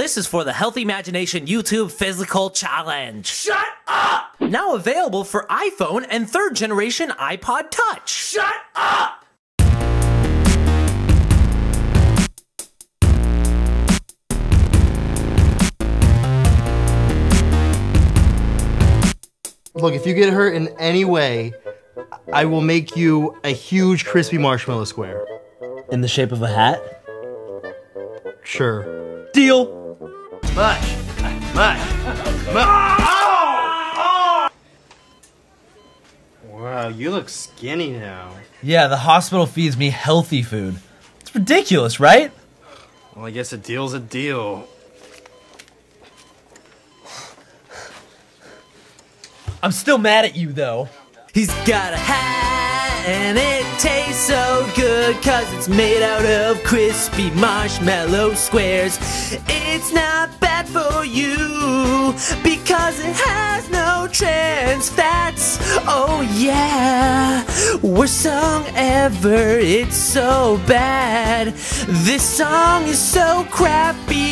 This is for the Healthy Imagination YouTube Physical Challenge. Shut up! Now available for iPhone and 3rd generation iPod Touch. Shut up! Look, if you get hurt in any way, I will make you a huge crispy marshmallow square. In the shape of a hat? Sure. Deal! Smosh! Wow, you look skinny now. Yeah, the hospital feeds me healthy food. It's ridiculous, right? Well, I guess a deal's a deal. I'm still mad at you, though. He's got a hat and it tastes so good 'cause it's made out of crispy marshmallow squares. It's not bad for you because it has no trans fats. Oh yeah, worst song ever, it's so bad. This song is so crappy